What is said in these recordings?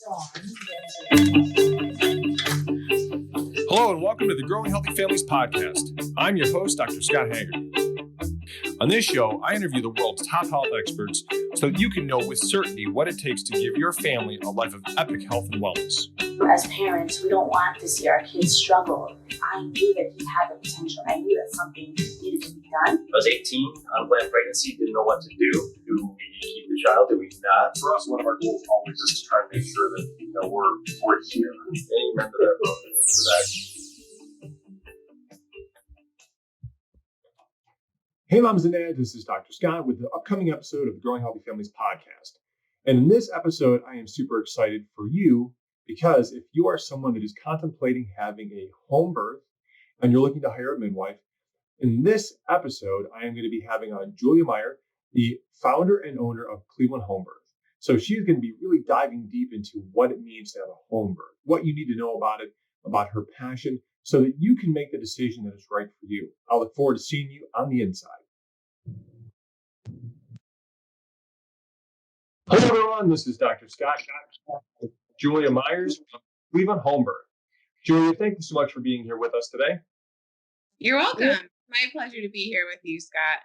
Hello and welcome to the Growing Healthy Families podcast. I'm your host, Dr. Scott Haggerty. On this show, I interview the world's top health experts so that you can know with certainty what it takes to give your family a life of epic health and wellness. As parents, we don't want to see our kids struggle. I knew that he had the potential. I knew that something needed to be done. I was 18, unplanned pregnancy, didn't know what to do. Do we keep the child? Do we not? For us, one of our goals always is to try and make sure that we're here. And you remember that moment for that. Hey, moms and dads, this is Dr. Scott with the upcoming episode of the Growing Healthy Families podcast. And in this episode, I am super excited for you because if you are someone that is contemplating having a home birth and you're looking to hire a midwife, in this episode, I am going to be having on Julia Meyer, the founder and owner of ClevelandHomeBirth. So she's going to be really diving deep into what it means to have a home birth, what you need to know about it, about her passion, so that you can make the decision that is right for you. I look forward to seeing you on the inside. Hello, everyone. This is Dr. Scott with Julia Myers from ClevelandHomeBirth. Julia, thank you so much for being here with us today. You're welcome. My pleasure to be here with you, Scott.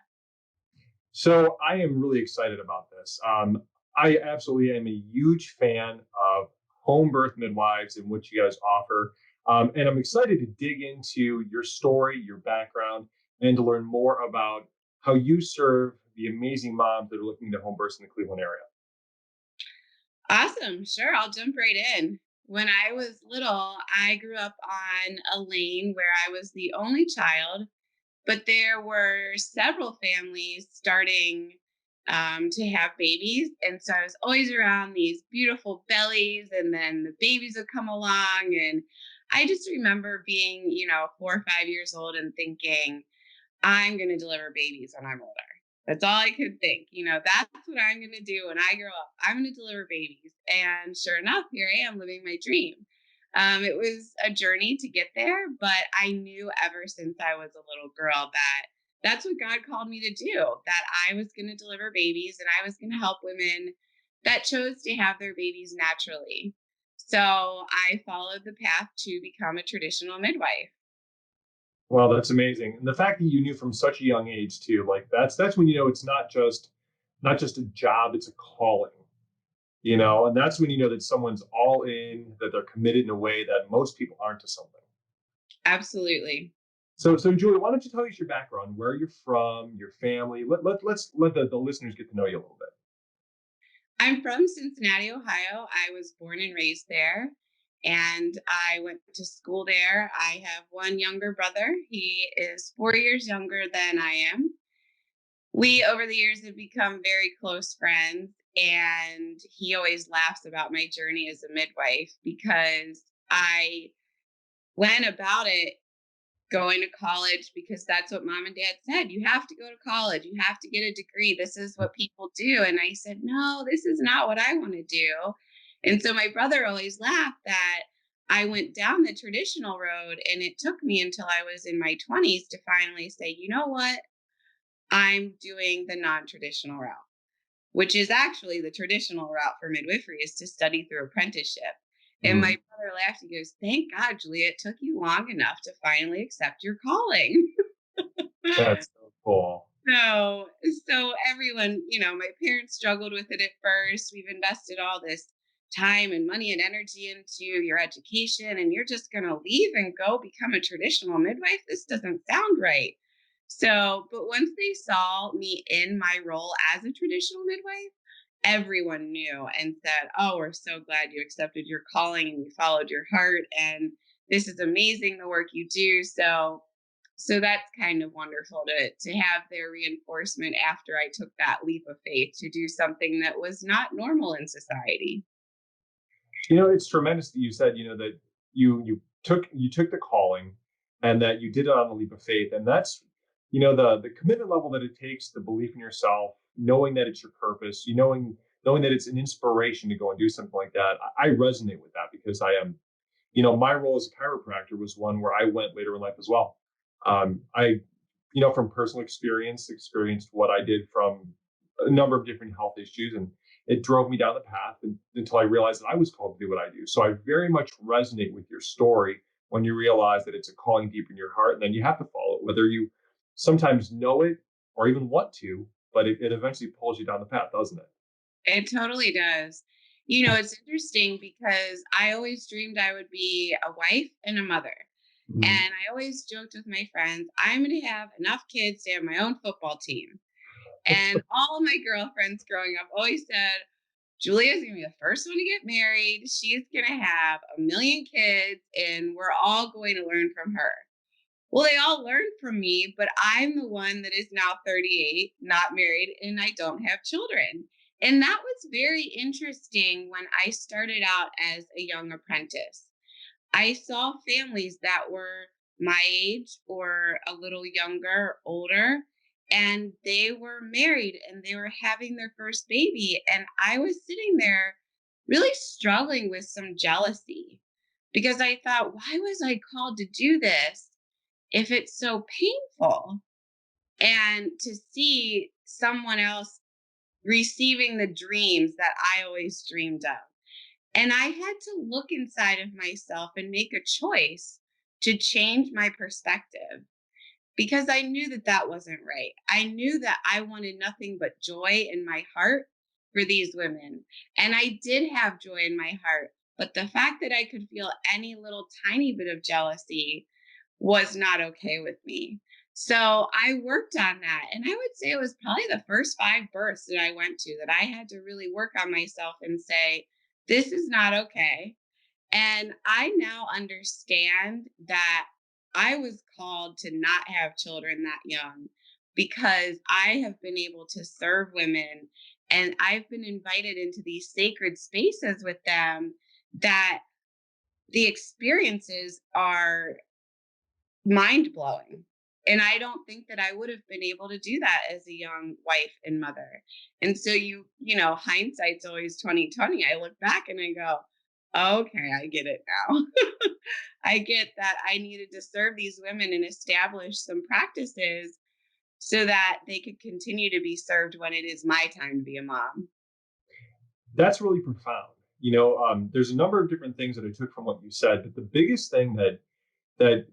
So I am really excited about this. I absolutely am a huge fan of home birth midwives and what you guys offer. And I'm excited to dig into your story, your background, and to learn more about how you serve the amazing moms that are looking to home births in the Cleveland area. Awesome. Sure. I'll jump right in. When I was little, I grew up on a lane where I was the only child, but there were several families starting to have babies. And so I was always around these beautiful bellies, and then the babies would come along. And I just remember being, 4 or 5 years old and thinking, I'm going to deliver babies when I'm older. That's all I could think. That's what I'm going to do when I grow up. I'm going to deliver babies. And sure enough, here I am living my dream. It was a journey to get there, but I knew ever since I was a little girl that that's what God called me to do, that I was going to deliver babies and I was going to help women that chose to have their babies naturally. So I followed the path to become a traditional midwife. Well, that's amazing. And the fact that you knew from such a young age too, like that's when you know it's not just a job, it's a calling. And that's when you know that someone's all in, that they're committed in a way that most people aren't to something. Absolutely. So Julia, why don't you tell us your background, where you're from, your family? Let's let the listeners get to know you a little bit. I'm from Cincinnati, Ohio. I was born and raised there, and I went to school there. I have one younger brother. He is 4 years younger than I am. We, over the years, have become very close friends, and he always laughs about my journey as a midwife because I went about it going to college because that's what mom and dad said. You have to go to college. You have to get a degree. This is what people do. And I said, no, this is not what I want to do. And so my brother always laughed that I went down the traditional road, and it took me until I was in my 20s to finally say, you know what? I'm doing the non-traditional route, which is actually the traditional route for midwifery, is to study through apprenticeship. And my brother laughed. He goes, thank God, Julia, it took you long enough to finally accept your calling. That's so cool. So everyone, my parents struggled with it at first. We've invested all this time and money and energy into your education, and you're just going to leave and go become a traditional midwife? This doesn't sound right. So, but once they saw me in my role as a traditional midwife, everyone knew and said, oh, we're so glad you accepted your calling and you followed your heart. And this is amazing, the work you do. So that's kind of wonderful to have their reinforcement after I took that leap of faith to do something that was not normal in society. It's tremendous that you said, that you took the calling and that you did it on a leap of faith. And that's, the commitment level that it takes, the belief in yourself, knowing that it's your purpose, knowing that it's an inspiration to go and do something like that. I resonate with that because I am, my role as a chiropractor was one where I went later in life as well. I, from personal experienced what I did from a number of different health issues. And it drove me down the path until I realized that I was called to do what I do. So I very much resonate with your story when you realize that it's a calling deep in your heart, and then you have to follow it, whether you sometimes know it or even want to, but it eventually pulls you down the path, doesn't it? It totally does. You know, it's interesting because I always dreamed I would be a wife and a mother. Mhm. And I always joked with my friends, I'm going to have enough kids to have my own football team. And all my girlfriends growing up always said, Julia's going to be the first one to get married. She's going to have a million kids, and we're all going to learn from her. Well, they all learned from me, but I'm the one that is now 38, not married, and I don't have children. And that was very interesting when I started out as a young apprentice. I saw families that were my age or a little younger, older, and they were married and they were having their first baby. And I was sitting there really struggling with some jealousy because I thought, why was I called to do this if it's so painful? And to see someone else receiving the dreams that I always dreamed of. And I had to look inside of myself and make a choice to change my perspective because I knew that that wasn't right. I knew that I wanted nothing but joy in my heart for these women. And I did have joy in my heart. But the fact that I could feel any little tiny bit of jealousy was not okay with me. So I worked on that. And I would say it was probably the first 5 births that I went to that I had to really work on myself and say, this is not okay. And I now understand that I was called to not have children that young because I have been able to serve women and I've been invited into these sacred spaces with them that the experiences are mind blowing. And I don't think that I would have been able to do that as a young wife and mother. And so hindsight's always 2020. I look back and I go, okay, I get it now. I get that I needed to serve these women and establish some practices so that they could continue to be served when it is my time to be a mom. That's really profound. There's a number of different things that I took from what you said, but the biggest thing that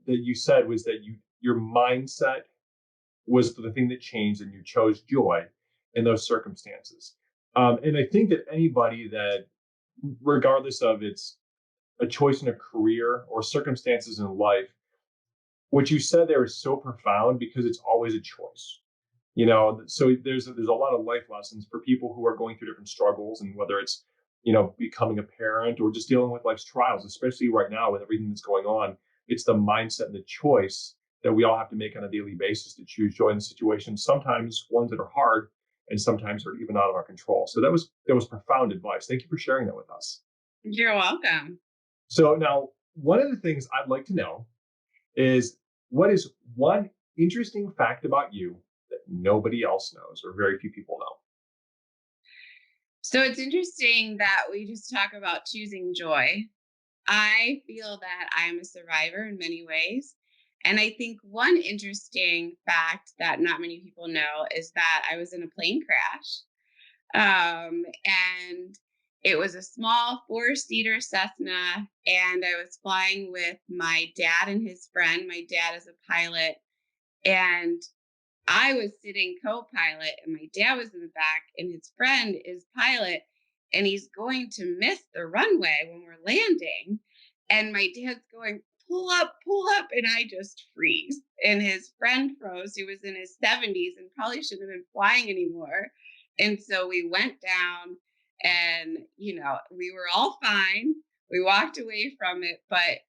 you said was that your mindset was the thing that changed, and you chose joy in those circumstances. And I think that anybody that, regardless of it's a choice in a career or circumstances in life, what you said there is so profound because it's always a choice. So there's a lot of life lessons for people who are going through different struggles, and whether it's becoming a parent or just dealing with life's trials, especially right now with everything that's going on. It's the mindset and the choice that we all have to make on a daily basis to choose joy in situations, sometimes ones that are hard and sometimes are even out of our control. So that was profound advice. Thank you for sharing that with us. You're welcome. So now, one of the things I'd like to know is, what is one interesting fact about you that nobody else knows or very few people know? So it's interesting that we just talk about choosing joy. I feel that I am a survivor in many ways. And I think one interesting fact that not many people know is that I was in a plane crash. And it was a small 4-seater Cessna, and I was flying with my dad and his friend. My dad is a pilot, and I was sitting co-pilot, and my dad was in the back, and his friend is pilot, and he's going to miss the runway when we're landing. And my dad's going, pull up, and I just freeze. And his friend froze, who was in his 70s and probably shouldn't have been flying anymore. And so we went down, and we were all fine. We walked away from it, but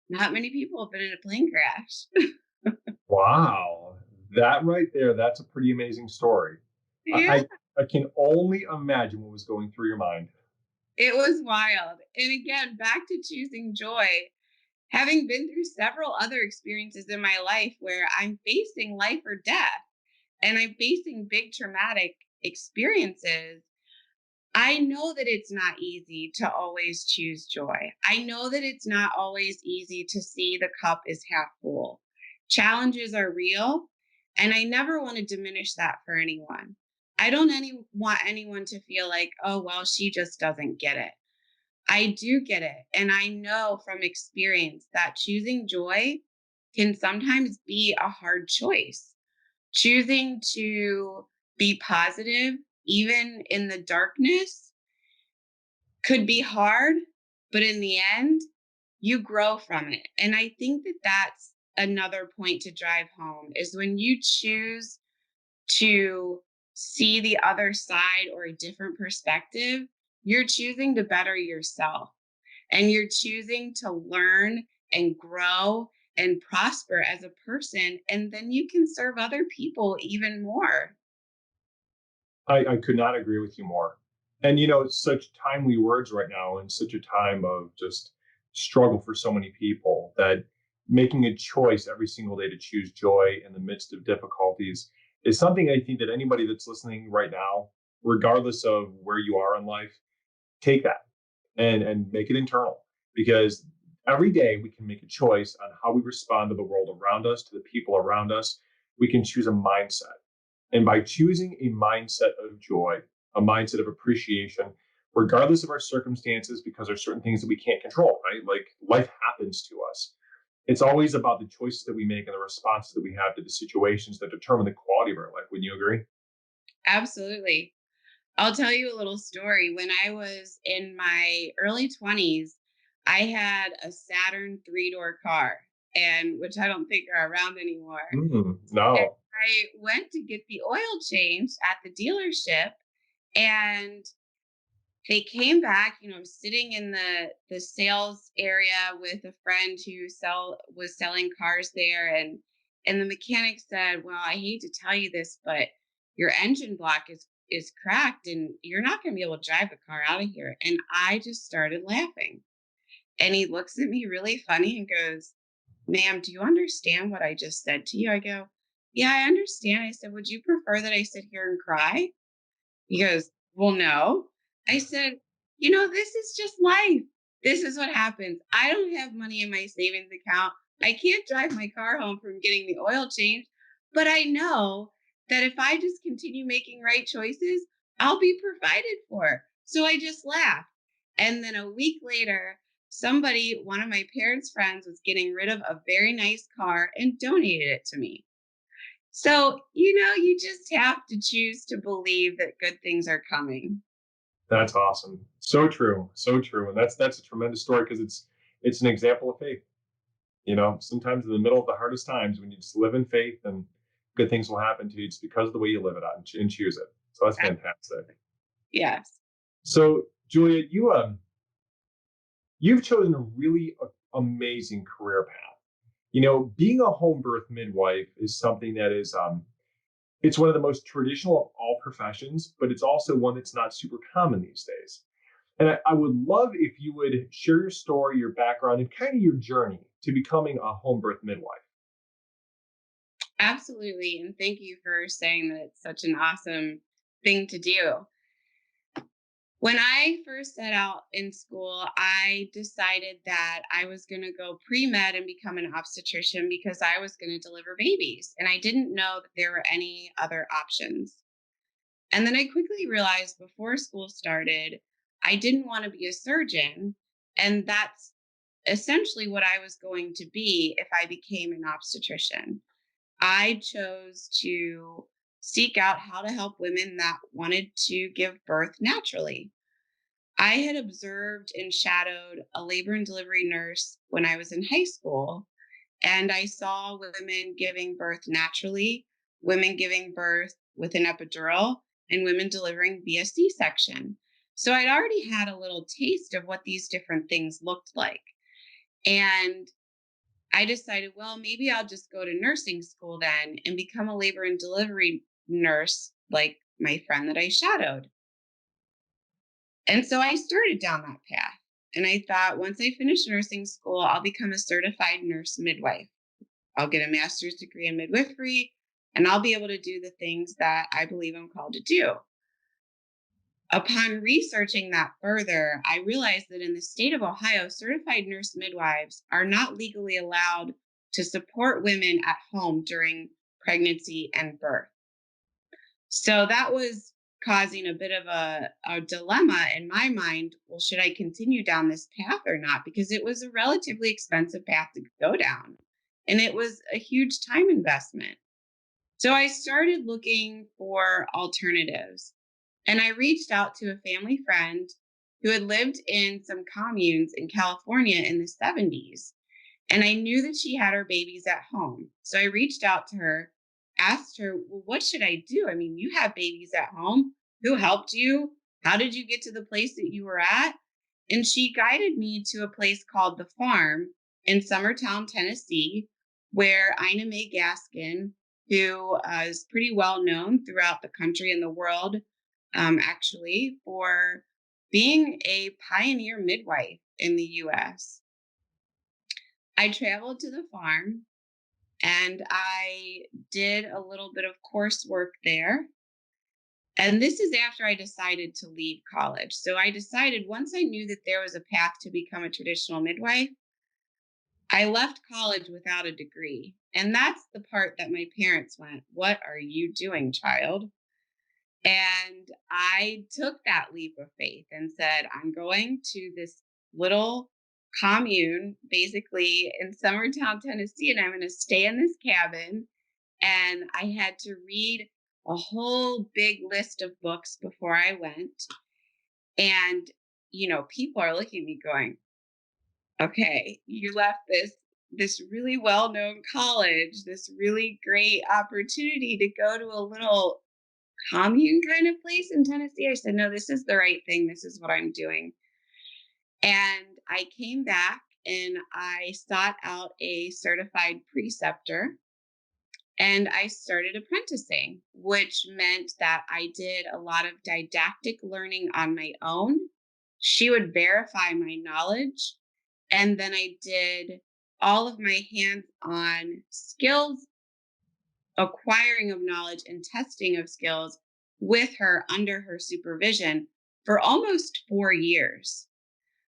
not many people have been in a plane crash. Wow, that right there, that's a pretty amazing story. Yeah. I can only imagine what was going through your mind. It was wild. And again, back to choosing joy, having been through several other experiences in my life where I'm facing life or death and I'm facing big traumatic experiences, I know that it's not easy to always choose joy. I know that it's not always easy to see the cup is half full. Challenges are real, and I never want to diminish that for anyone. I don't want anyone to feel like, oh, well, she just doesn't get it. I do get it. And I know from experience that choosing joy can sometimes be a hard choice. Choosing to be positive, even in the darkness, could be hard, but in the end, you grow from it. And I think that that's another point to drive home is when you choose to see the other side or a different perspective, you're choosing to better yourself and you're choosing to learn and grow and prosper as a person. And then you can serve other people even more. I could not agree with you more. And, it's such timely words right now and such a time of just struggle for so many people that making a choice every single day to choose joy in the midst of difficulties is something I think that anybody that's listening right now, regardless of where you are in life, take that and make it internal, because every day we can make a choice on how we respond to the world around us, to the people around us. We can choose a mindset. And by choosing a mindset of joy, a mindset of appreciation, regardless of our circumstances, because there's certain things that we can't control, right? Like life happens to us. It's always about the choices that we make and the responses that we have to the situations that determine the quality of our life. Wouldn't you agree? Absolutely. I'll tell you a little story. When I was in my early 20s, I had a Saturn three-door car, and which I don't think are around anymore. And No. I went to get the oil changed at the dealership, and they came back. I'm sitting in the sales area with a friend who was selling cars there, and the mechanic said, "Well, I hate to tell you this, but your engine block is cracked, and you're not going to be able to drive the car out of here." And I just started laughing, and he looks at me really funny and goes, "Ma'am, do you understand what I just said to you?" I go, "Yeah, I understand." I said, "Would you prefer that I sit here and cry?" He goes, "Well, no." I said, "This is just life. This is what happens. I don't have money in my savings account. I can't drive my car home from getting the oil changed. But I know that if I just continue making right choices, I'll be provided for." So I just laughed. And then a week later, one of my parents' friends, was getting rid of a very nice car and donated it to me. So, you just have to choose to believe that good things are coming. That's awesome. So true. So true. And that's a tremendous story because it's an example of faith. Sometimes in the middle of the hardest times when you just live in faith and good things will happen to you, it's because of the way you live it out and choose it. So that's fantastic. Yes, So Julia, you've chosen a really amazing career path. Being a home birth midwife is something that is it's one of the most traditional of all professions, but it's also one that's not super common these days. And I would love if you would share your story, your background, and kind of your journey to becoming a home birth midwife. absolutely. And thank you for saying that it's such an awesome thing to do. When I first set out in school, I decided that I was going to go pre-med and become an obstetrician because I was going to deliver babies. And I didn't know that there were any other options. And then I quickly realized before school started, I didn't want to be a surgeon. And that's essentially what I was going to be if I became an obstetrician. I chose to seek out how to help women that wanted to give birth naturally. I had observed and shadowed a labor and delivery nurse when I was in high school, and I saw women giving birth naturally, women giving birth with an epidural, and women delivering via C-section. So I'd already had a little taste of what these different things looked like. And I decided, well, maybe I'll just go to nursing school then and become a labor and delivery nurse like my friend that I shadowed. And so I started down that path. And I thought once I finish nursing school, I'll become a certified nurse midwife. I'll get a master's degree in midwifery, and I'll be able to do the things that I believe I'm called to do. Upon researching that further, I realized that in the state of Ohio, certified nurse midwives are not legally allowed to support women at home during pregnancy and birth. So that was causing a bit of a dilemma in my mind. Well, should I continue down this path or not? Because it was a relatively expensive path to go down, and it was a huge time investment. So I started looking for alternatives, and I reached out to a family friend who had lived in some communes in California in the 70s. And I knew that she had her babies at home. So I reached out to her, asked her, well, what should I do? I mean, you have babies at home. Who helped you? How did you get to the place that you were at? And she guided me to a place called The Farm in Summertown, Tennessee, where Ina Mae Gaskin, who is pretty well known throughout the country and the world, actually, for being a pioneer midwife in the US. I traveled to the farm and I did a little bit of coursework there. And this is after I decided to leave college. So I decided once I knew that there was a path to become a traditional midwife, I left college without a degree. And that's the part that my parents went, "What are you doing, child?" And I took that leap of faith and said, I'm going to this little commune, basically in Summertown, Tennessee, and I'm going to stay in this cabin. And I had to read a whole big list of books before I went. And, people are looking at me going, okay, you left this really well-known college, this really great opportunity to go to a little commune kind of place in Tennessee. I said, no, this is the right thing. This is what I'm doing. And I came back and I sought out a certified preceptor and I started apprenticing, which meant that I did a lot of didactic learning on my own. She would verify my knowledge. And then I did all of my hands-on skills, acquiring of knowledge and testing of skills with her under her supervision for almost 4 years.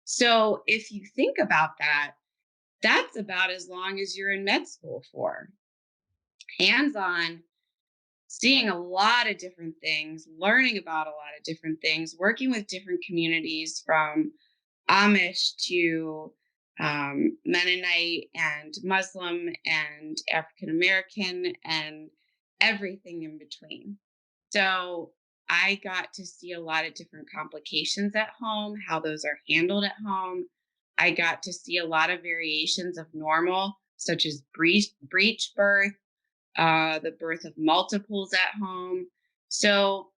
So if you think about that, that's about as long as you're in med school for. Hands-on, seeing a lot of different things, learning about a lot of different things, working with different communities from Amish to Mennonite and Muslim and African American and everything in between. So I got to see a lot of different complications at home, how those are handled at home. I got to see a lot of variations of normal, such as breech birth, the birth of multiples at home. So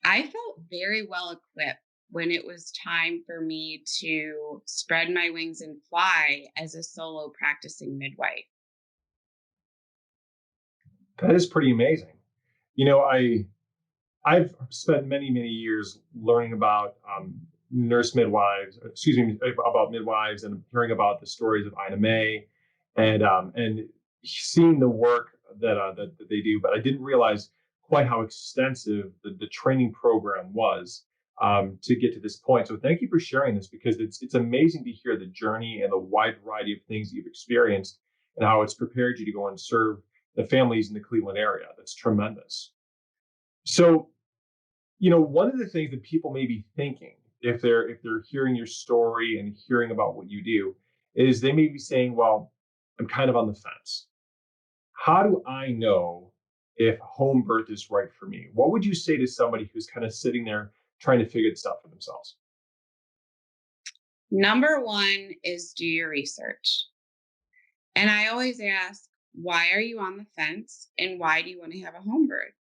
I felt very well equipped when it was time for me to spread my wings and fly as a solo practicing midwife. That is pretty amazing. I've spent many, many years learning about about midwives and hearing about the stories of Ina May and seeing the work that they do. But I didn't realize quite how extensive the training program was to get to this point. So thank you for sharing this, because it's amazing to hear the journey and the wide variety of things that you've experienced and how it's prepared you to go and serve the families in the Cleveland area. That's tremendous. So, one of the things that people may be thinking if they're hearing your story and hearing about what you do is they may be saying, well, I'm kind of on the fence. How do I know if home birth is right for me? What would you say to somebody who's kind of sitting there trying to figure this out for themselves? Number one is do your research. And I always ask, why are you on the fence and why do you want to have a home birth?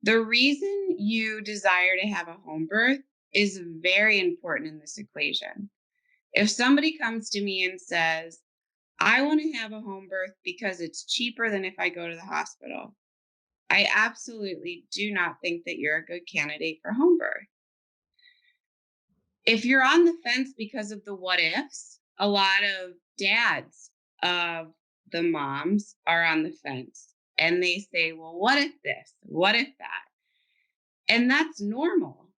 The reason you desire to have a home birth is very important in this equation. If somebody comes to me and says, I want to have a home birth because it's cheaper than if I go to the hospital, I absolutely do not think that you're a good candidate for home birth. If you're on the fence because of the what ifs, a lot of dads of the moms are on the fence and they say, well, what if this? What if that? And that's normal.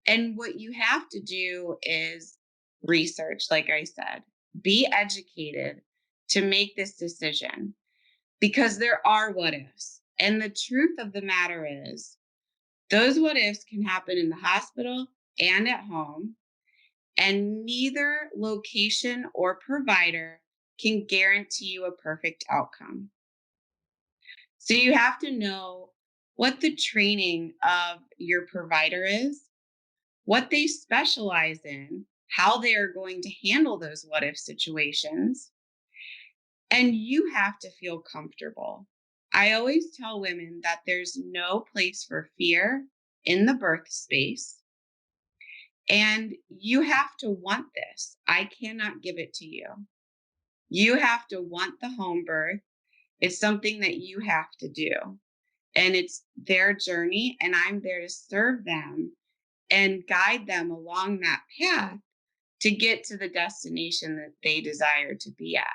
And what you have to do is research, like I said, be educated to make this decision, because there are what ifs. And the truth of the matter is, Those what ifs can happen in the hospital and at home, and neither location or provider can guarantee you a perfect outcome. So you have to know what the training of your provider is, what they specialize in, how they are going to handle those what if situations, and you have to feel comfortable. I always tell women that there's no place for fear in the birth space, and you have to want this. I cannot give it to you. You have to want the home birth. It's something that you have to do, and it's their journey, and I'm there to serve them and guide them along that path to get to the destination that they desire to be at.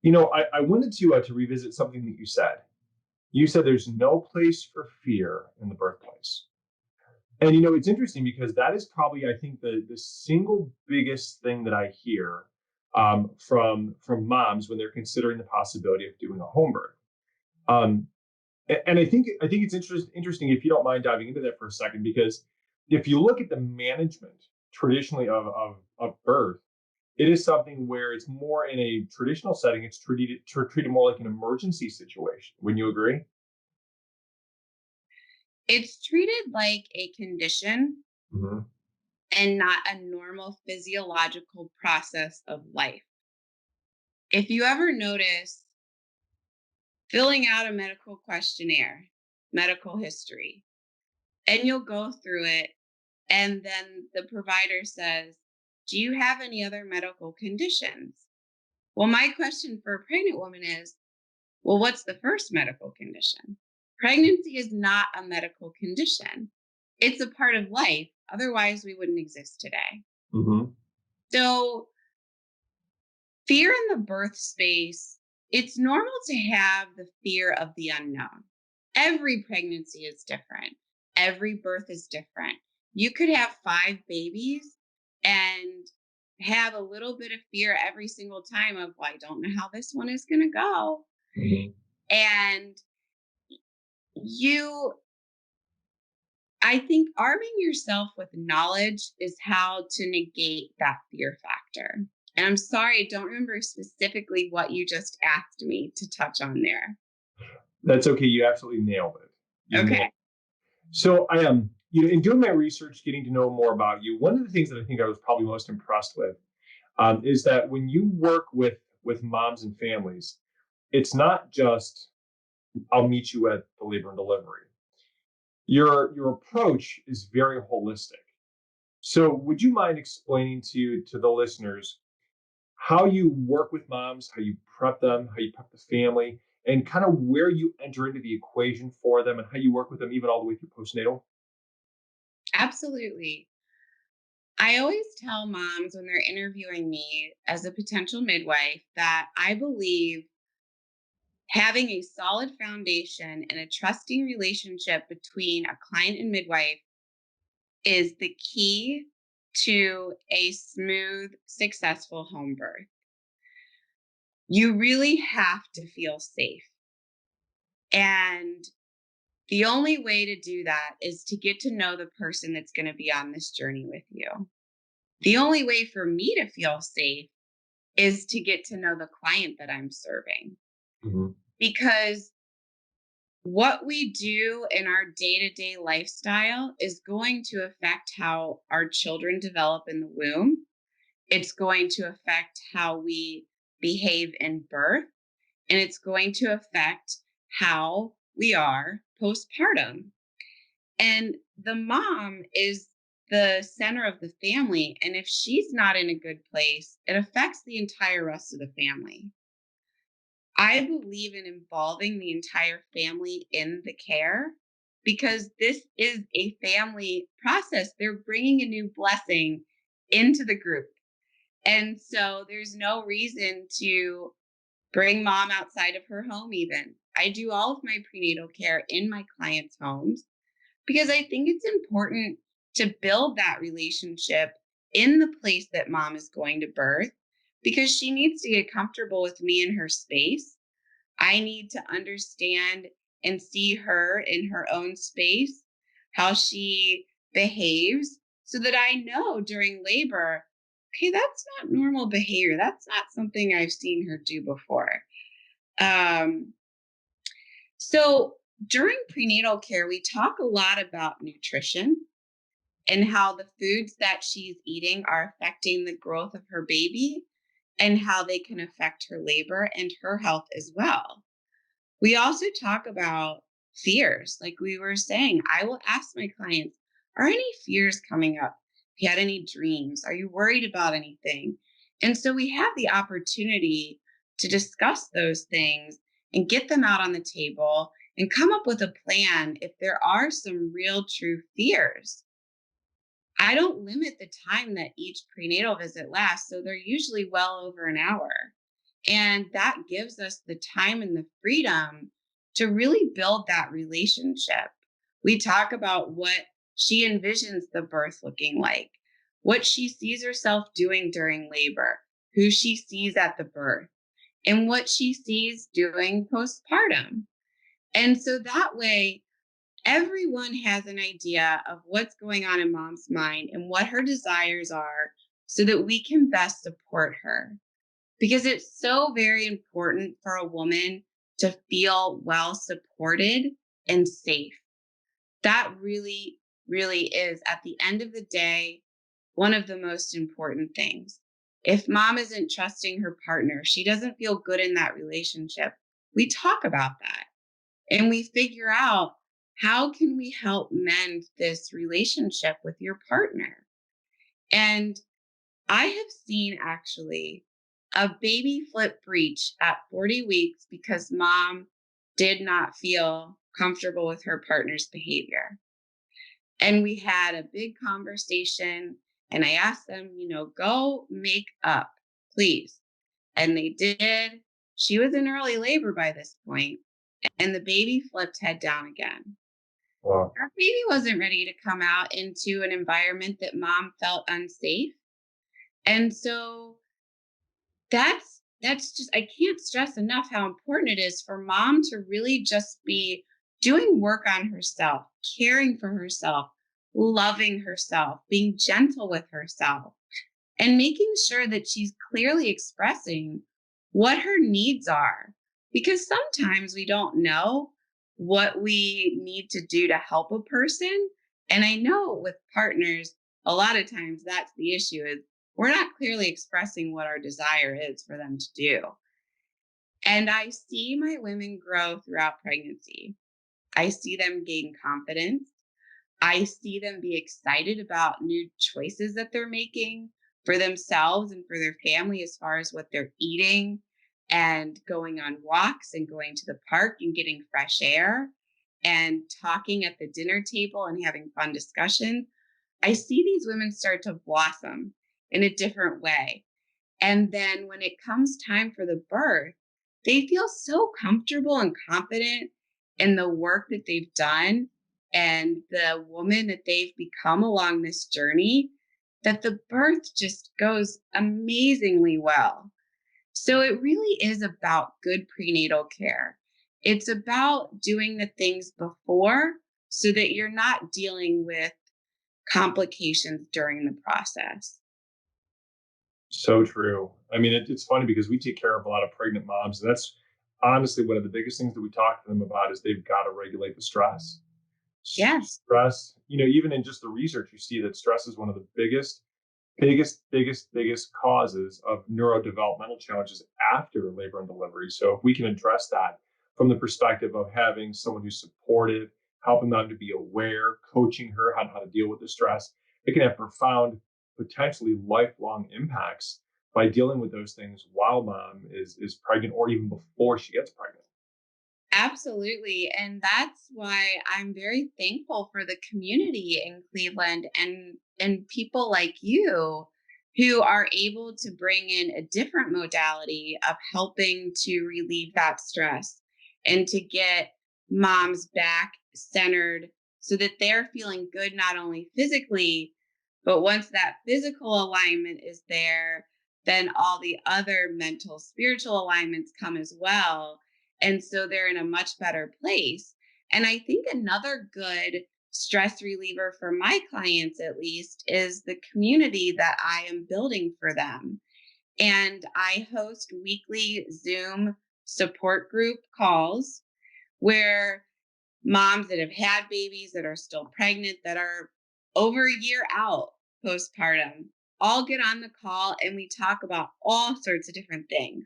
I wanted to revisit something that you said. You said there's no place for fear in the birthplace. And it's interesting because that is probably, I think, the single biggest thing that I hear from moms when they're considering the possibility of doing a home birth. And I think it's interesting if you don't mind diving into that for a second, because if you look at the management traditionally of birth, it is something where it's more in a traditional setting. It's treated more like an emergency situation. Wouldn't you agree? It's treated like a condition Mm-hmm. and not a normal physiological process of life. If you ever notice filling out a medical questionnaire, medical history, and you'll go through it, and then the provider says, "Do you have any other medical conditions?" Well, my question for a pregnant woman is, well, what's the first medical condition? Pregnancy is not a medical condition. It's a part of life. Otherwise, we wouldn't exist today. Mm-hmm. So, fear in the birth space, it's normal to have the fear of the unknown. Every pregnancy is different. Every birth is different. You could have 5 babies and have a little bit of fear every single time of, well, I don't know how this one is going to go. Mm-hmm. And I think arming yourself with knowledge is how to negate that fear factor. And I'm sorry, I don't remember specifically what you just asked me to touch on there. That's okay. You absolutely nailed it. Okay. So I am, in doing my research, getting to know more about you, one of the things that I think I was probably most impressed with is that when you work with moms and families, it's not just, I'll meet you at the labor and delivery. Your approach is very holistic. So would you mind explaining to the listeners how you work with moms, how you prep them, how you prep the family, and kind of where you enter into the equation for them and how you work with them even all the way through postnatal? Absolutely. I always tell moms when they're interviewing me as a potential midwife that I believe having a solid foundation and a trusting relationship between a client and midwife is the key to a smooth, successful home birth. You really have to feel safe. And the only way to do that is to get to know the person that's going to be on this journey with you. The only way for me to feel safe is to get to know the client that I'm serving. Mm-hmm. Because what we do in our day-to-day lifestyle is going to affect how our children develop in the womb. It's going to affect how we behave in birth, and it's going to affect how we are postpartum. And the mom is the center of the family. And if she's not in a good place, it affects the entire rest of the family. I believe in involving the entire family in the care because this is a family process. They're bringing a new blessing into the group. And so there's no reason to bring mom outside of her home even. I do all of my prenatal care in my clients' homes because I think it's important to build that relationship in the place that mom is going to birth because she needs to get comfortable with me in her space. I need to understand and see her in her own space, how she behaves, so that I know during labor, okay, that's not normal behavior. That's not something I've seen her do before. Um, so during prenatal care, we talk a lot about nutrition and how the foods that she's eating are affecting the growth of her baby and how they can affect her labor and her health as well. We also talk about fears. Like we were saying, I will ask my clients, are any fears coming up? If you had any dreams, are you worried about anything? And so we have the opportunity to discuss those things and get them out on the table and come up with a plan if there are some real true fears. I don't limit the time that each prenatal visit lasts, so they're usually well over an hour. And that gives us the time and the freedom to really build that relationship. We talk about what she envisions the birth looking like, what she sees herself doing during labor, who she sees at the birth, and what she sees doing postpartum. And so that way, everyone has an idea of what's going on in mom's mind and what her desires are so that we can best support her. Because it's so very important for a woman to feel well supported and safe. That really, really is, at the end of the day, one of the most important things. If mom isn't trusting her partner, she doesn't feel good in that relationship. We talk about that and we figure out, how can we help mend this relationship with your partner? And I have seen actually a baby flip breech at 40 weeks because mom did not feel comfortable with her partner's behavior. And we had a big conversation and I asked them, go make up, please. And they did. She was in early labor by this point, and the baby flipped head down again. Wow. Our baby wasn't ready to come out into an environment that mom felt unsafe. And so that's just, I can't stress enough how important it is for mom to really just be doing work on herself, caring for herself, loving herself, being gentle with herself, and making sure that she's clearly expressing what her needs are. Because sometimes we don't know what we need to do to help a person. And I know with partners, a lot of times that's the issue, is we're not clearly expressing what our desire is for them to do. And I see my women grow throughout pregnancy. I see them gain confidence. I see them be excited about new choices that they're making for themselves and for their family, as far as what they're eating and going on walks and going to the park and getting fresh air and talking at the dinner table and having fun discussions. I see these women start to blossom in a different way. And then when it comes time for the birth, they feel so comfortable and confident in the work that they've done and the woman that they've become along this journey, that the birth just goes amazingly well. So it really is about good prenatal care. It's about doing the things before so that you're not dealing with complications during the process. So true. I mean, it's funny because we take care of a lot of pregnant moms. And that's honestly one of the biggest things that we talk to them about is they've got to regulate the stress. Yes. Stress, even in just the research, you see that stress is one of the biggest causes of neurodevelopmental challenges after labor and delivery. So if we can address that from the perspective of having someone who's supportive, helping them to be aware, coaching her on how to deal with the stress, it can have profound, potentially lifelong impacts by dealing with those things while mom is pregnant or even before she gets pregnant. Absolutely. And that's why I'm very thankful for the community in Cleveland and people like you who are able to bring in a different modality of helping to relieve that stress and to get moms back centered so that they're feeling good, not only physically, but once that physical alignment is there, then all the other mental, spiritual alignments come as well. And so they're in a much better place. And I think another good stress reliever for my clients, at least, is the community that I am building for them. And I host weekly Zoom support group calls where moms that have had babies, that are still pregnant, that are over a year out postpartum, all get on the call and we talk about all sorts of different things.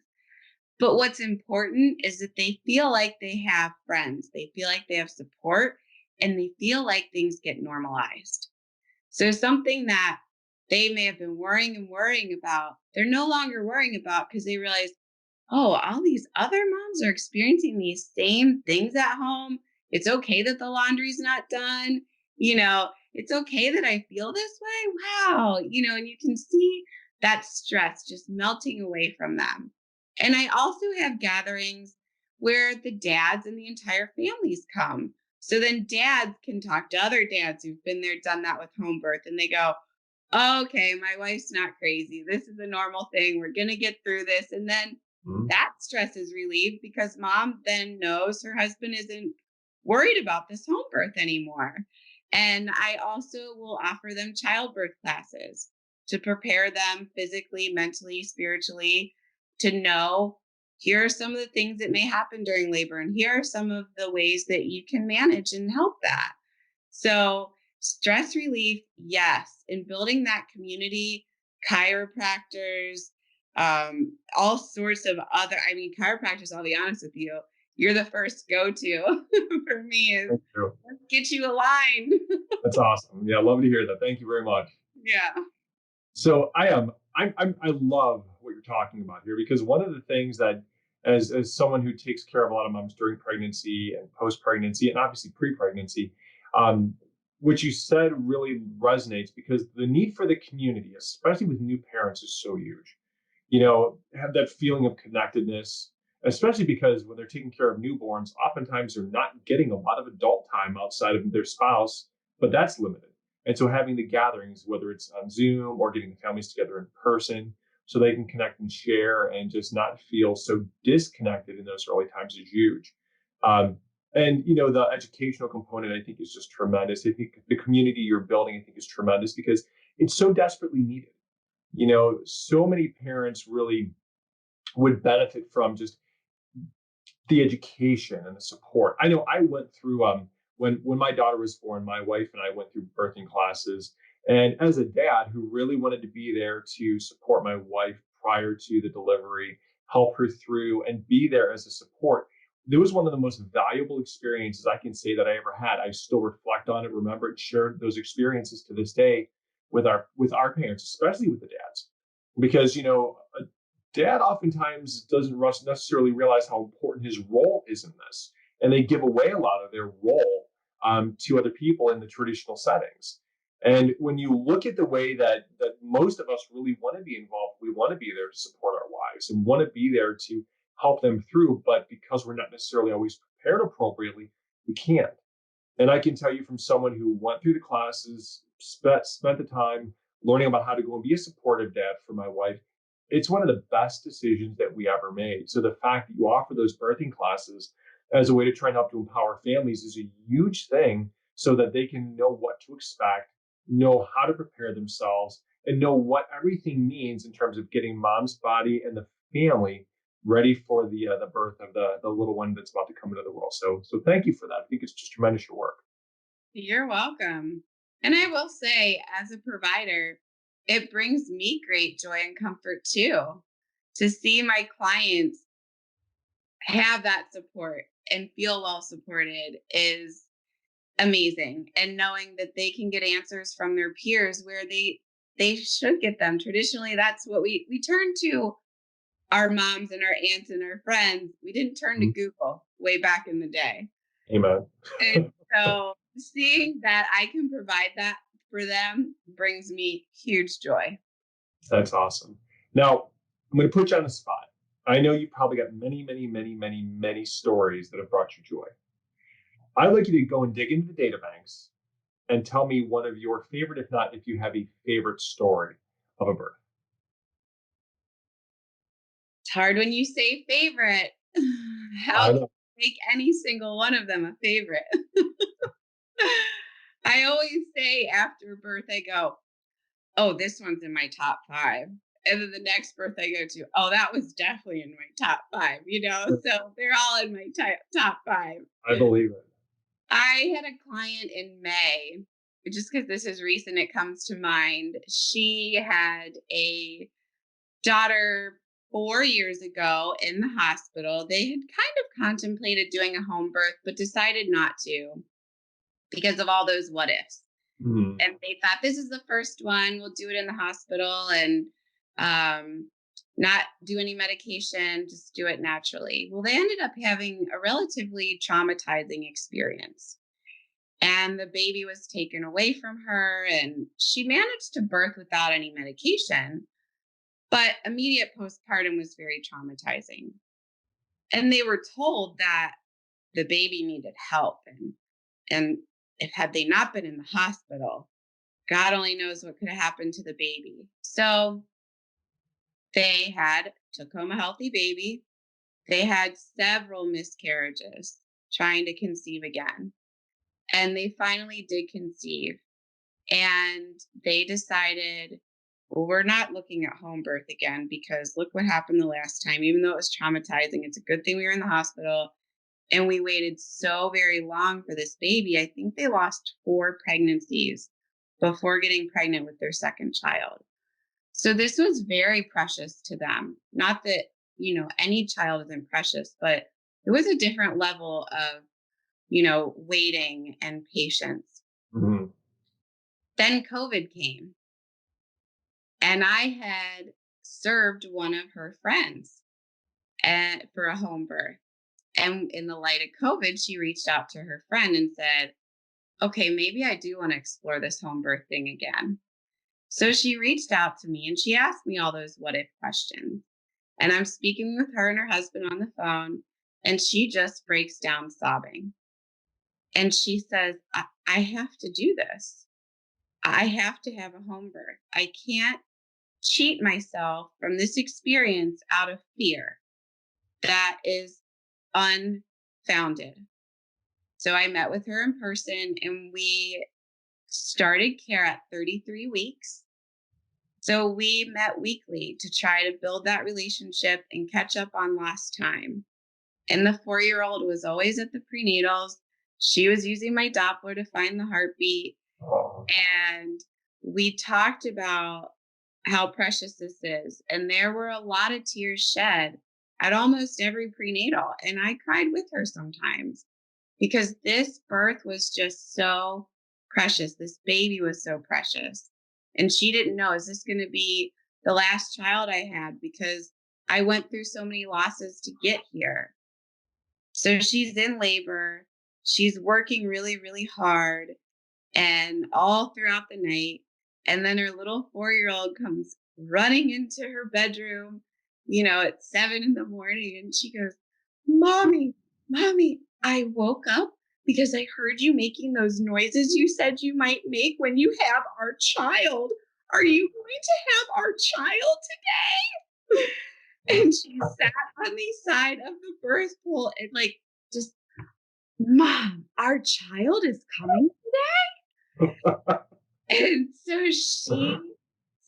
But what's important is that they feel like they have friends, they feel like they have support, and they feel like things get normalized. So something that they may have been worrying about, they're no longer worrying about because they realize, oh, all these other moms are experiencing these same things at home. It's okay that the laundry's not done. It's okay that I feel this way. Wow. And you can see that stress just melting away from them. And I also have gatherings where the dads and the entire families come. So then dads can talk to other dads who've been there, done that with home birth, and they go, okay, my wife's not crazy. This is a normal thing. We're going to get through this. And then that stress is relieved because mom then knows her husband isn't worried about this home birth anymore. And I also will offer them childbirth classes to prepare them physically, mentally, spiritually, to know here are some of the things that may happen during labor, and here are some of the ways that you can manage and help that. So stress relief, yes, in building that community, chiropractors, all sorts of other, chiropractors, I'll be honest with you, you're the first go-to for me is Thank you. let's get you aligned. That's awesome. Yeah, love to hear that. Thank you very much. Yeah. So I love what you're talking about here, because one of the things that, as someone who takes care of a lot of moms during pregnancy and post-pregnancy and obviously pre-pregnancy, what you said really resonates, because the need for the community, especially with new parents, is so huge. Have that feeling of connectedness, especially because when they're taking care of newborns, oftentimes they're not getting a lot of adult time outside of their spouse, but that's limited. And so having the gatherings, whether it's on Zoom or getting the families together in person, so they can connect and share and just not feel so disconnected in those early times, is huge. And the educational component, I think, is just tremendous. I think the community you're building, I think, is tremendous because it's so desperately needed. So many parents really would benefit from just the education and the support. I know I went through when my daughter was born, my wife and I went through birthing classes. And as a dad who really wanted to be there to support my wife prior to the delivery, help her through and be there as a support, it was one of the most valuable experiences I can say that I ever had. I still reflect on it, remember it, share those experiences to this day with our parents, especially with the dads, because a dad oftentimes doesn't necessarily realize how important his role is in this, and they give away a lot of their role to other people in the traditional settings. And when you look at the way that most of us really want to be involved, we want to be there to support our wives and want to be there to help them through, but because we're not necessarily always prepared appropriately, we can't. And I can tell you from someone who went through the classes, spent the time learning about how to go and be a supportive dad for my wife, it's one of the best decisions that we ever made. So the fact that you offer those birthing classes as a way to try and help to empower families is a huge thing, so that they can know what to expect, know how to prepare themselves, and know what everything means in terms of getting mom's body and the family ready for the birth of the little one that's about to come into the world. So thank you for that. I think it's just tremendous, your work. You're welcome. And I will say, as a provider, it brings me great joy and comfort too, to see my clients have that support and feel well supported is amazing. And knowing that they can get answers from their peers where they should get them. Traditionally, that's what we turn to our moms and our aunts and our friends. We didn't turn to Google way back in the day. Amen. And so seeing that I can provide that for them brings me huge joy. That's awesome. Now, I'm going to put you on the spot. I know you probably got many, many, many, many, many stories that have brought you joy. I'd like you to go and dig into the databanks and tell me one of your favorite, if not, if you have a favorite story of a birth. It's hard when you say favorite. I know. make any single one of them a favorite. I always say after birth, I go, oh, this one's in my top 5. And then the next birth I go to, oh, that was definitely in my top 5, so they're all in my top 5. I believe it. I had a client in May, just because this is recent, it comes to mind. She had a daughter 4 years ago in the hospital. They had kind of contemplated doing a home birth, but decided not to because of all those what ifs. Mm-hmm. And they thought, this is the first one, we'll do it in the hospital and not do any medication, just do it naturally. Well, they ended up having a relatively traumatizing experience. And the baby was taken away from her, and she managed to birth without any medication. But immediate postpartum was very traumatizing. And they were told that the baby needed help. And if had they not been in the hospital, God only knows what could have happened to the baby. So they took home a healthy baby. They had several miscarriages trying to conceive again. And they finally did conceive. And they decided, well, we're not looking at home birth again because look what happened the last time. Even though it was traumatizing, it's a good thing we were in the hospital. And we waited so very long for this baby. I think they lost 4 pregnancies before getting pregnant with their second child. So this was very precious to them. Not that, any child isn't precious, but it was a different level of, waiting and patience. Mm-hmm. Then COVID came. And I had served one of her friends for a home birth. And in the light of COVID, she reached out to her friend and said, okay, maybe I do want to explore this home birth thing again. So she reached out to me and she asked me all those what if questions. And I'm speaking with her and her husband on the phone, and she just breaks down sobbing. And she says, I have to do this. I have to have a home birth. I can't cheat myself from this experience out of fear that is unfounded. So I met with her in person and we started care at 33 weeks. So we met weekly to try to build that relationship and catch up on lost time. And the 4-year-old was always at the prenatals. She was using my Doppler to find the heartbeat. Oh. And we talked about how precious this is. And there were a lot of tears shed at almost every prenatal. And I cried with her sometimes because this birth was just so precious. This baby was so precious. And she didn't know, is this going to be the last child I had? Because I went through so many losses to get here. So she's in labor. She's working really, really hard and all throughout the night. And then her little 4-year-old comes running into her bedroom, at 7 a.m. And she goes, Mommy, I woke up because I heard you making those noises you said you might make when you have our child. Are you going to have our child today? And she sat on the side of the birth pool and just, Mom, our child is coming today? And so she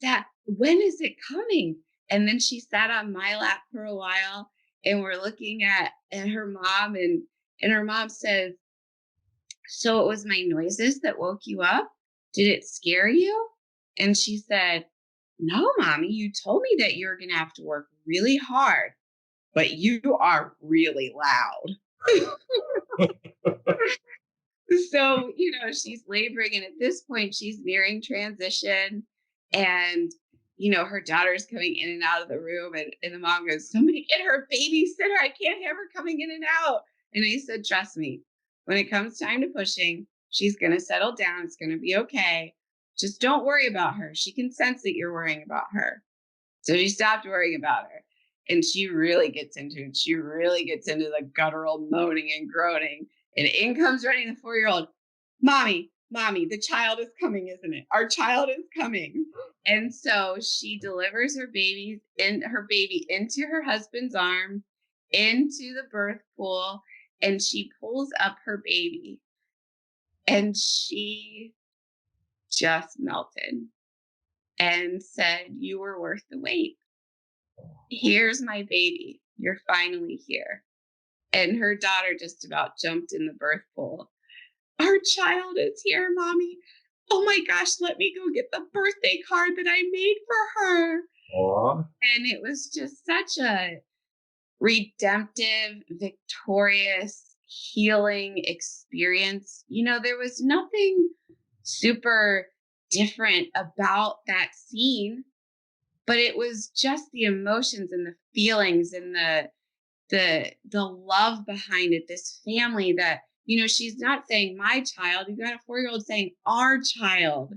sat, when is it coming? And then she sat on my lap for a while and we're looking at her mom and her mom says, so it was my noises that woke you up? Did it scare you? And she said, no, Mommy, you told me that you're going to have to work really hard, but you are really loud. So, she's laboring. And at this point, she's nearing transition. And, her daughter's coming in and out of the room. And the mom goes, somebody get her a babysitter. I can't have her coming in and out. And I said, trust me, when it comes time to pushing, she's going to settle down. It's going to be okay. Just don't worry about her. She can sense that you're worrying about her. So she stopped worrying about her. And she really gets into it. She really gets into the guttural moaning and groaning. And in comes running the 4-year-old. Mommy, the child is coming, isn't it? Our child is coming. And so she delivers her baby into her husband's arm, into the birth pool. and she pulls up her baby, and she just melted and said, "You were worth the wait. Here's my baby. You're finally here." And her daughter just about jumped in the birth pool. "Our child is here, Mommy. Oh my gosh, let me go get the birthday card that I made for her." Aww. And it was just such a redemptive, victorious, healing experience. There was nothing super different about that scene, but it was just the emotions and the feelings and the love behind it. This family that, she's not saying my child. You've got a 4-year-old saying our child.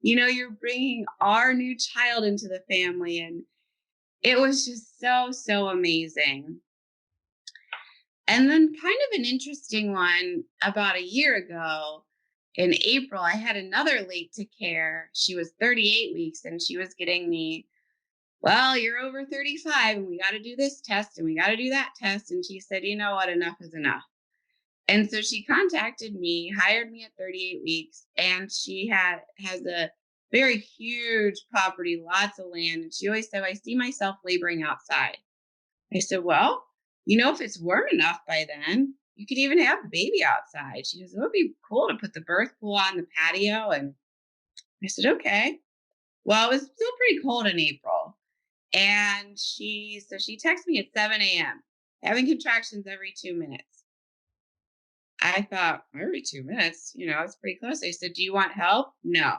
You're bringing our new child into the family, and it was just so, so amazing. And then kind of an interesting one, about a year ago in April, I had another late to care. She was 38 weeks, and she was getting me, "Well, you're over 35 and we got to do this test and we got to do that test." And she said, "You know what? Enough is enough." And so she contacted me, hired me at 38 weeks, and she has a very huge property, lots of land. And she always said, "I see myself laboring outside." I said, "Well, if it's warm enough by then, you could even have the baby outside." She goes, "It would be cool to put the birth pool on the patio." And I said, "Okay." Well, it was still pretty cold in April. And she texted me at 7 a.m., having contractions every 2 minutes. I thought, every 2 minutes, it's pretty close. I said, "Do you want help?" "No."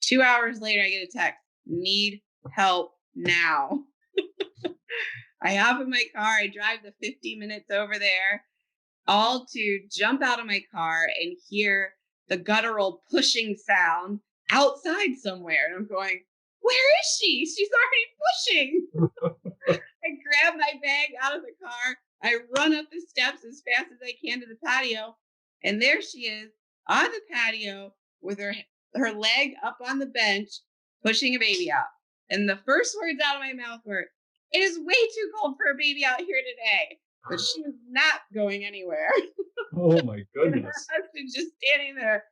2 hours later, I get a text, "Need help now." I hop in my car. I drive the 50 minutes over there, all to jump out of my car and hear the guttural pushing sound outside somewhere. And I'm going, "Where is she? She's already pushing." I grab my bag out of the car. I run up the steps as fast as I can to the patio. And there she is on the patio with her leg up on the bench, pushing a baby out. And the first words out of my mouth were, "It is way too cold for a baby out here today." But she is not going anywhere. Oh my And goodness. her husband just standing there.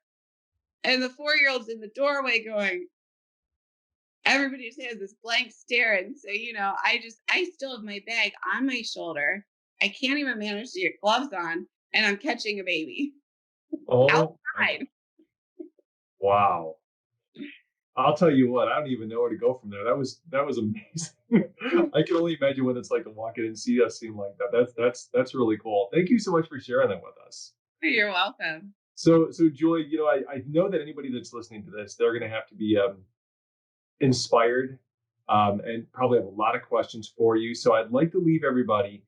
And the 4-year-old's in the doorway going, everybody just has this blank stare. And so, I still have my bag on my shoulder. I can't even manage to get gloves on, and I'm catching a baby Oh, outside. wow. I'll tell you what, I don't even know where to go from there. That was amazing. I can only imagine what it's like to walk in and see a scene like that. That's really cool. Thank you so much for sharing that with us. You're welcome. So Julie, I know that anybody that's listening to this, they're going to have to be inspired and probably have a lot of questions for you. So I'd like to leave everybody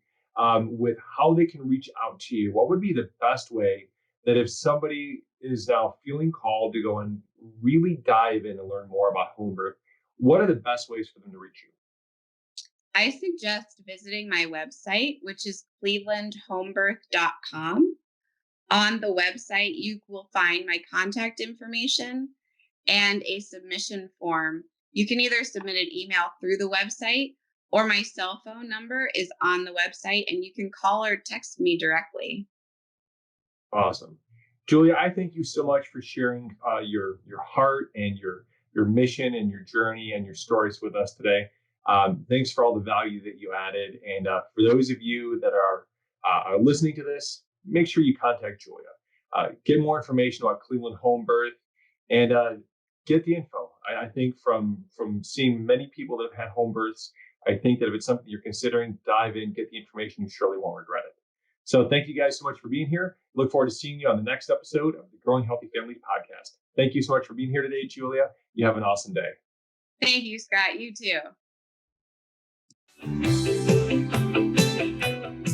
with how they can reach out to you. What would be the best way that if somebody is now feeling called to go and really dive in and learn more about home birth, what are the best ways for them to reach you? I suggest visiting my website, which is ClevelandHomeBirth.com. On the website, you will find my contact information and a submission form. You can either submit an email through the website, or my cell phone number is on the website, and you can call or text me directly. Awesome. Julia, I thank you so much for sharing your heart and your mission and your journey and your stories with us today. Thanks for all the value that you added. And for those of you that are listening to this, make sure you contact Julia. Get more information about Cleveland Home Birth and get the info. I think from seeing many people that have had home births, I think that if it's something you're considering, dive in, get the information. You surely won't regret it. So thank you guys so much for being here. Look forward to seeing you on the next episode of the Growing Healthy Families podcast. Thank you so much for being here today, Julia. You have an awesome day. Thank you, Scott. You too.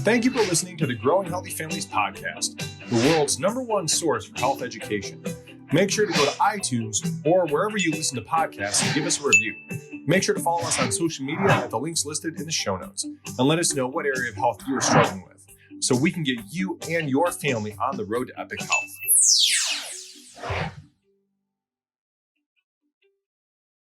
Thank you for listening to the Growing Healthy Families podcast, the world's #1 source for health education. Make sure to go to iTunes or wherever you listen to podcasts and give us a review. Make sure to follow us on social media at the links listed in the show notes, and let us know what area of health you are struggling with, so we can get you and your family on the road to epic health.